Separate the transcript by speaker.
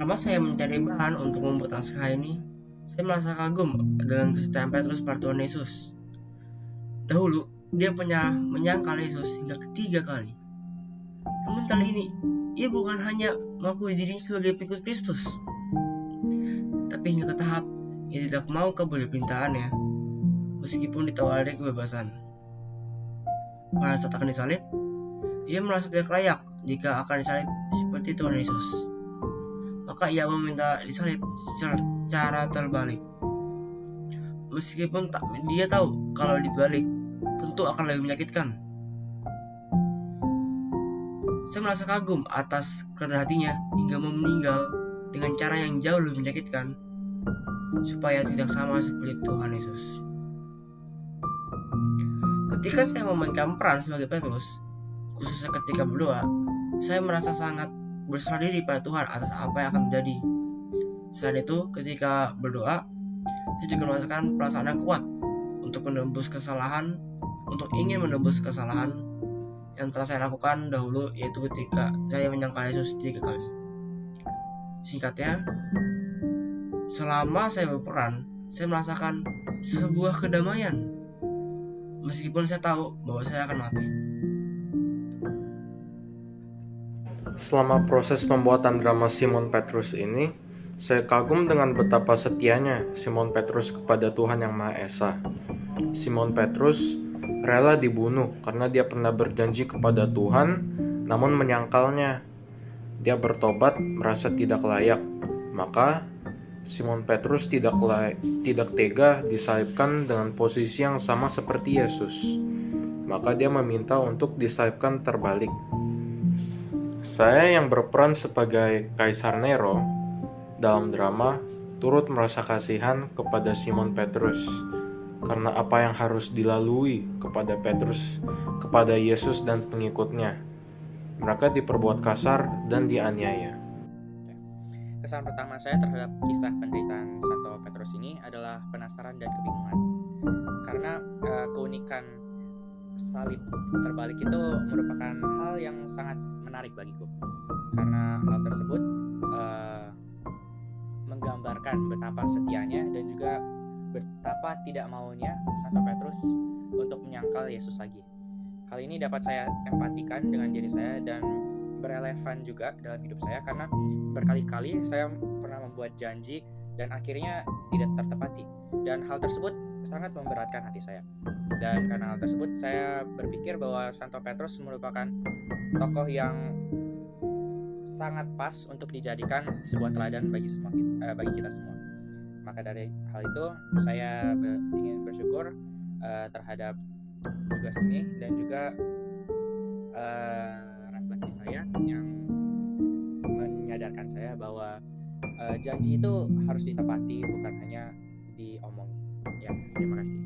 Speaker 1: Selama saya mencari bahan untuk membuat naskah ini, saya merasa kagum dengan kesetiaan Petrus pada Tuhan Yesus. Dahulu, dia pernah menyangkal Yesus hingga ketiga kali. Namun kali ini, ia bukan hanya mengakui dirinya sebagai pengikut Kristus, tapi hingga ke tahap ia tidak mau kabur dari perintahannya, meskipun ditawari kebebasan. Pada saat akan disalib, ia merasa tidak layak jika akan disalib seperti Tuhan Yesus. Maka ia meminta disalib secara terbalik. Meskipun dia tahu kalau dibalik tentu akan lebih menyakitkan. Saya merasa kagum atas kerendahan hatinya hingga mau meninggal dengan cara yang jauh lebih menyakitkan, supaya tidak sama seperti Tuhan Yesus. Ketika saya memainkan peran sebagai Petrus, khususnya ketika berdoa, saya merasa sangat berserah diri pada Tuhan atas apa yang akan terjadi. Selain itu, ketika berdoa, saya juga merasakan perasaan yang kuat untuk ingin menebus kesalahan yang telah saya lakukan dahulu, yaitu ketika saya menyangkal Yesus 3 kali. Singkatnya, selama saya berperan, saya merasakan sebuah kedamaian, meskipun saya tahu bahwa saya akan mati.
Speaker 2: Selama proses pembuatan drama Simon Petrus ini, saya kagum dengan betapa setianya Simon Petrus kepada Tuhan Yang Maha Esa. Simon Petrus rela dibunuh karena dia pernah berjanji kepada Tuhan, namun menyangkalnya. Dia bertobat merasa tidak layak, maka Simon Petrus tidak tega disalibkan dengan posisi yang sama seperti Yesus. Maka dia meminta untuk disalibkan terbalik. Saya yang berperan sebagai Kaisar Nero dalam drama turut merasa kasihan kepada Simon Petrus karena apa yang harus dilalui kepada Petrus, kepada Yesus dan pengikutnya. Mereka diperbuat kasar dan dianiaya.
Speaker 3: Kesan pertama saya terhadap kisah penderitaan Santo Petrus ini adalah penasaran dan kebingungan. Karena keunikan salib terbalik itu merupakan hal yang sangat menarik bagiku, karena hal tersebut menggambarkan betapa setianya dan juga betapa tidak maunya Santo Petrus untuk menyangkal Yesus lagi. Hal ini dapat saya empatikan dengan diri saya dan berelevan juga dalam hidup saya, karena berkali-kali saya pernah membuat janji dan akhirnya tidak tertepati, dan hal tersebut sangat memberatkan hati saya. Dan karena hal tersebut saya berpikir bahwa Santo Petrus merupakan tokoh yang sangat pas untuk dijadikan sebuah teladan bagi kita semua. Maka dari hal itu saya ingin bersyukur terhadap tugas ini, dan juga refleksi saya yang menyadarkan saya bahwa janji itu harus ditepati, bukan hanya diomongi. Ya, terima kasih.